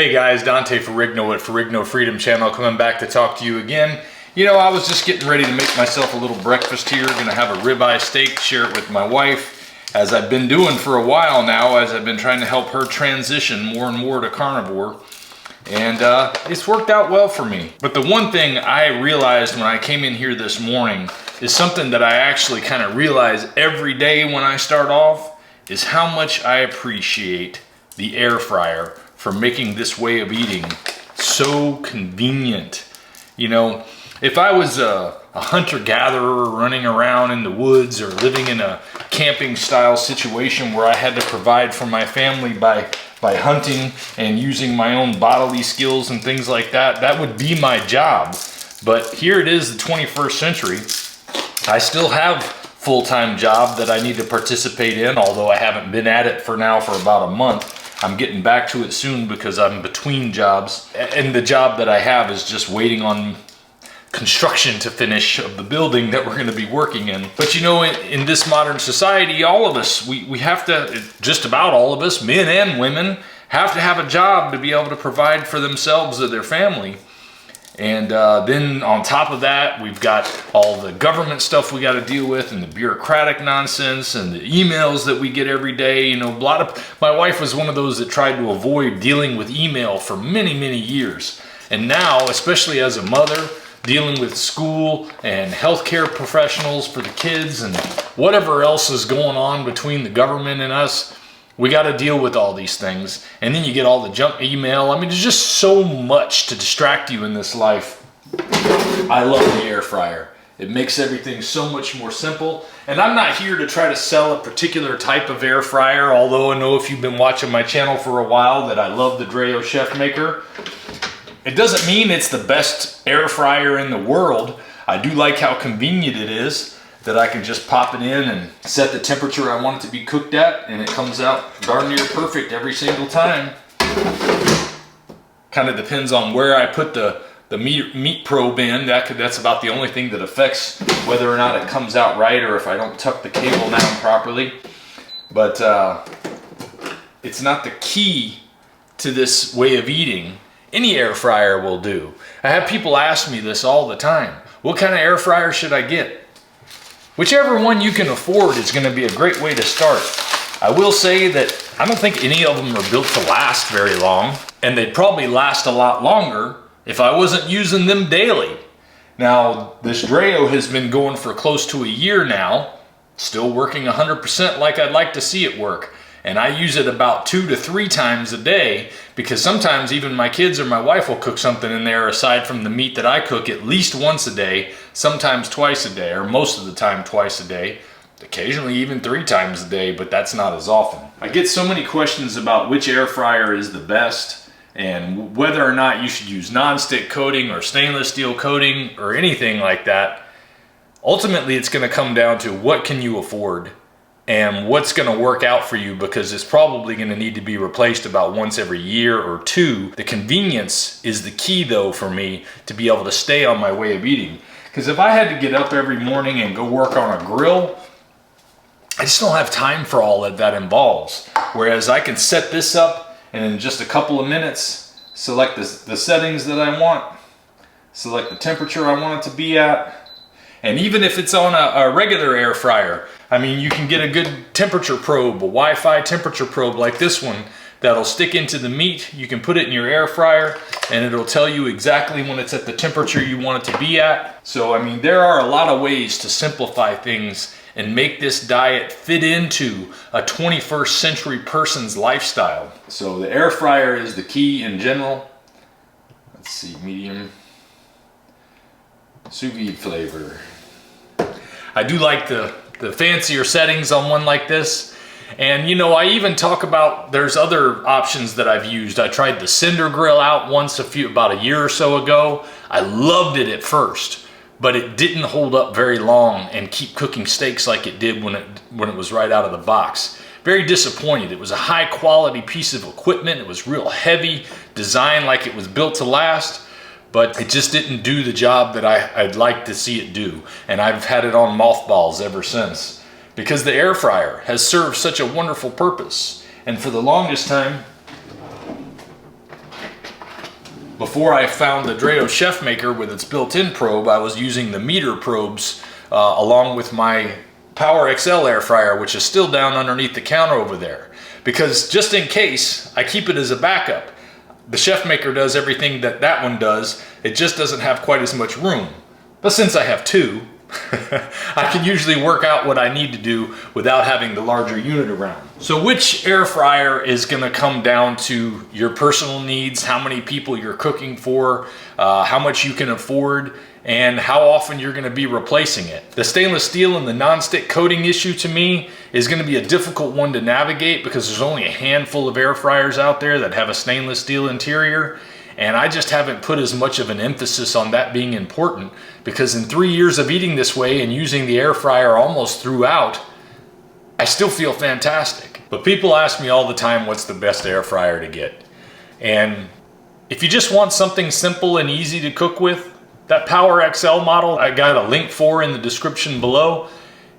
Hey guys, Dante Ferrigno at Ferrigno Freedom Channel coming back to talk to you again. You know, I was just getting ready to make myself a little breakfast here. Gonna have a ribeye steak, share it with my wife, as I've been doing for a while now, as I've been trying to help her transition more and more to carnivore. And it's worked out well for me. But the one thing I realized when I came in here this morning is something that I actually kind of realize every day when I start off, is how much I appreciate the air fryer for making this way of eating so convenient. You know, if I was a hunter-gatherer running around in the woods or living in a camping style situation where I had to provide for my family by hunting and using my own bodily skills and things like that, that would be my job. But here it is, the 21st century. I still have full-time job that I need to participate in, although I haven't been at it for about a month. I'm getting back to it soon because I'm between jobs, and the job that I have is just waiting on construction to finish of the building that we're going to be working in. But you know, in this modern society, all of us, we have to, just about all of us, men and women, have to have a job to be able to provide for themselves or their family. And then on top of that, we've got all the government stuff we got to deal with, and the bureaucratic nonsense, and the emails that we get every day. You know, my wife was one of those that tried to avoid dealing with email for many, many years. And now, especially as a mother, dealing with school and healthcare professionals for the kids and whatever else is going on between the government and us, we got to deal with all these things. And then you get all the junk email. I mean, there's just so much to distract you in this life. I love the air fryer. It makes everything so much more simple. And I'm not here to try to sell a particular type of air fryer, although I know if you've been watching my channel for a while that I love the Dreo Chef Maker. It doesn't mean it's the best air fryer in the world. I do like how convenient it is, that I can just pop it in and set the temperature I want it to be cooked at, and it comes out darn near perfect every single time. Kind of depends on where I put the meat probe in. That's about the only thing that affects whether or not it comes out right, or if I don't tuck the cable down properly. But it's not the key to this way of eating. Any air fryer will do. I have people ask me this all the time. What kind of air fryer should I get? Whichever one you can afford is going to be a great way to start. I will say that I don't think any of them are built to last very long, and they'd probably last a lot longer if I wasn't using them daily. Now, this Dreo has been going for close to a year now, still working 100% like I'd like to see it work. And I use it about 2 to 3 times a day, because sometimes even my kids or my wife will cook something in there aside from the meat that I cook at least once a day, sometimes twice a day, or most of the time twice a day, occasionally even 3 times a day, but that's not as often. I get so many questions about which air fryer is the best and whether or not you should use non-stick coating or stainless steel coating or anything like that. Ultimately, it's going to come down to what can you afford and what's going to work out for you, because it's probably going to need to be replaced about once every year or 2. The convenience is the key, though, for me to be able to stay on my way of eating. Because if I had to get up every morning and go work on a grill, I just don't have time for all that involves. Whereas I can set this up and in just a couple of minutes, select the settings that I want, select the temperature I want it to be at. And even if it's on a regular air fryer, I mean, you can get a good temperature probe, a Wi-Fi temperature probe like this one, that'll stick into the meat. You can put it in your air fryer and it'll tell you exactly when it's at the temperature you want it to be at. So, I mean, there are a lot of ways to simplify things and make this diet fit into a 21st century person's lifestyle. So the air fryer is the key in general. Let's see, medium sous vide flavor. I do like the fancier settings on one like this. And you know, I even talk about, there's other options that I've used. I tried the Cinder Grill out once about a year or so ago. I loved it at first, but it didn't hold up very long and keep cooking steaks like it did when it was right out of the box. Very disappointed. It was a high quality piece of equipment. It was real heavy, designed like it was built to last, but it just didn't do the job that I'd like to see it do. And I've had it on mothballs ever since, because the air fryer has served such a wonderful purpose. And for the longest time, Before I found the Dreo Chef Maker with its built-in probe, I was using the meter probes along with my Power XL air fryer, which is still down underneath the counter over there. Because just in case, I keep it as a backup. The Chef Maker does everything that that one does, it just doesn't have quite as much room. But since I have two, I can usually work out what I need to do without having the larger unit around. So which air fryer is going to come down to your personal needs, how many people you're cooking for, how much you can afford, and how often you're going to be replacing it. The stainless steel and the non-stick coating issue to me is going to be a difficult one to navigate because there's only a handful of air fryers out there that have a stainless steel interior. And I just haven't put as much of an emphasis on that being important because in 3 years of eating this way and using the air fryer almost throughout, I still feel fantastic. But people ask me all the time, what's the best air fryer to get? And if you just want something simple and easy to cook with, that Power XL model I got a link for in the description below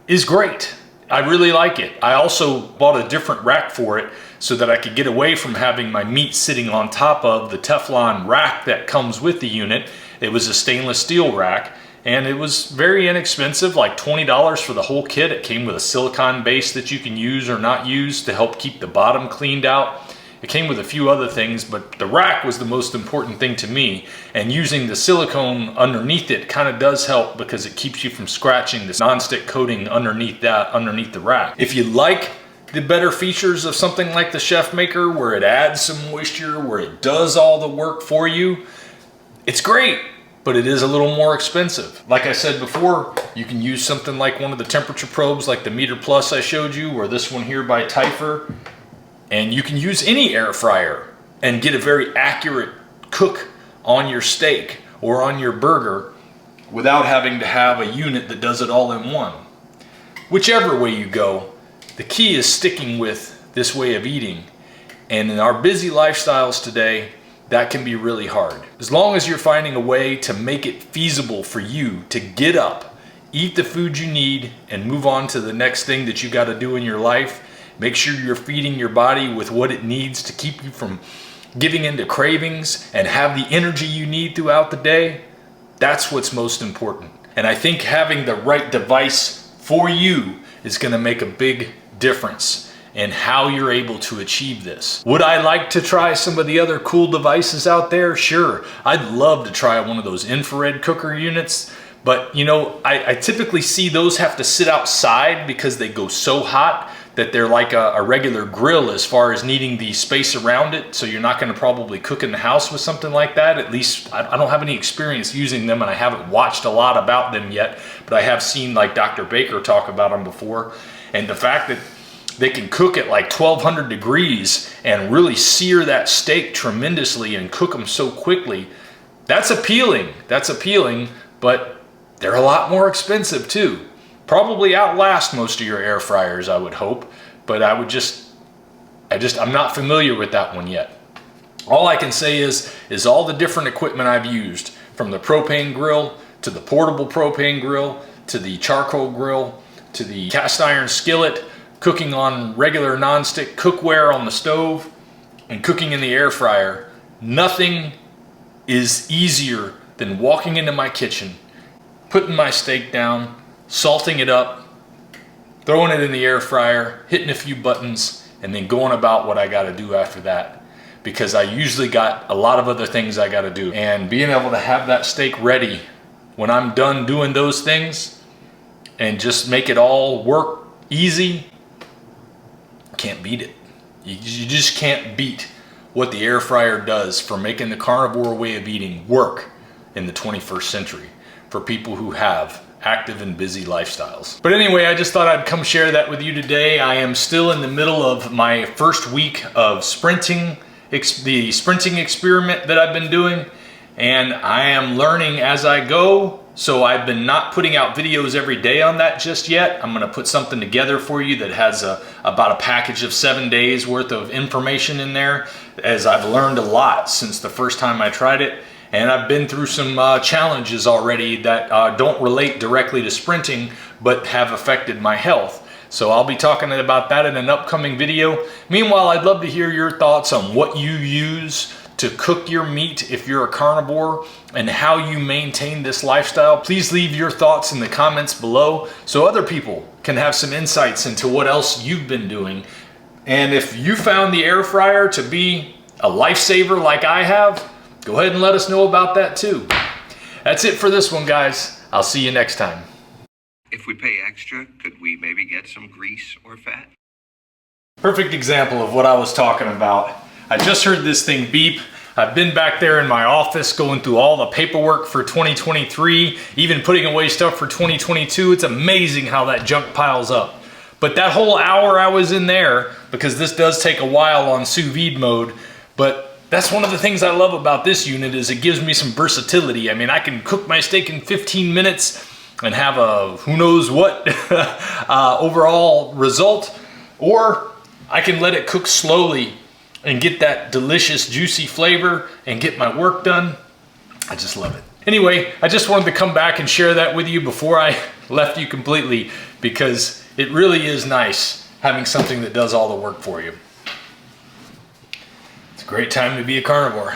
is great. I really like it. I also bought a different rack for it so that I could get away from having my meat sitting on top of the Teflon rack that comes with the unit. It was a stainless steel rack and it was very inexpensive, like $20 for the whole kit. It came with a silicone base that you can use or not use to help keep the bottom cleaned out. It came with a few other things, but the rack was the most important thing to me. And using the silicone underneath it kind of does help because it keeps you from scratching this non-stick coating underneath the rack. If you like the better features of something like the Chef Maker, where it adds some moisture, where it does all the work for you, it's great, but it is a little more expensive. Like I said before, you can use something like one of the temperature probes like the Meter Plus I showed you, or this one here by Tyfer. And you can use any air fryer and get a very accurate cook on your steak or on your burger without having to have a unit that does it all in one. Whichever way you go, the key is sticking with this way of eating. And in our busy lifestyles today, that can be really hard. As long as you're finding a way to make it feasible for you to get up, eat the food you need, and move on to the next thing that you got to do in your life, make sure you're feeding your body with what it needs to keep you from giving into cravings and have the energy you need throughout the day. That's what's most important. And I think having the right device for you is going to make a big difference in how you're able to achieve this. Would I like to try some of the other cool devices out there? Sure. I'd love to try one of those infrared cooker units. But you know, I typically see those have to sit outside because they go so hot that they're like a regular grill as far as needing the space around it. So you're not going to probably cook in the house with something like that. At least I don't have any experience using them, and I haven't watched a lot about them yet, but I have seen like Dr. Baker talk about them before. And the fact that they can cook at like 1200 degrees and really sear that steak tremendously and cook them so quickly, that's appealing. That's appealing, but they're a lot more expensive too. Probably outlast most of your air fryers, I would hope, but I'm not familiar with that one yet. All I can say is all the different equipment I've used, from the propane grill to the portable propane grill to the charcoal grill to the cast iron skillet, cooking on regular non-stick cookware on the stove, and cooking in the air fryer, nothing is easier than walking into my kitchen, putting my steak down, salting it up, throwing it in the air fryer, hitting a few buttons, and then going about what I got to do after that. Because I usually got a lot of other things I got to do. And being able to have that steak ready when I'm done doing those things and just make it all work easy, can't beat it. You just can't beat what the air fryer does for making the carnivore way of eating work in the 21st century for people who have active and busy lifestyles. But anyway, I just thought I'd come share that with you today. I am still in the middle of my first week of sprinting, the sprinting experiment that I've been doing, and I am learning as I go. So I've been not putting out videos every day on that just yet. I'm gonna put something together for you that has about a package of 7 days worth of information in there, as I've learned a lot since the first time I tried it. And I've been through some challenges already that don't relate directly to sprinting, but have affected my health. So I'll be talking about that in an upcoming video. Meanwhile, I'd love to hear your thoughts on what you use to cook your meat if you're a carnivore and how you maintain this lifestyle, please leave your thoughts in the comments below so other people can have some insights into what else you've been doing. And if you found the air fryer to be a lifesaver like I have, go ahead and let us know about that too. That's it for this one, guys. I'll see you next time. If we pay extra, could we maybe get some grease or fat? Perfect example of what I was talking about. I just heard this thing beep. I've been back there in my office going through all the paperwork for 2023, even putting away stuff for 2022. It's amazing how that junk piles up. But that whole hour I was in there, because this does take a while on sous vide mode, but that's one of the things I love about this unit is it gives me some versatility. I mean, I can cook my steak in 15 minutes and have a who knows what overall result, or I can let it cook slowly and get that delicious juicy flavor and get my work done. I just love it. Anyway, I just wanted to come back and share that with you before I left you completely, because it really is nice having something that does all the work for you. It's a great time to be a carnivore.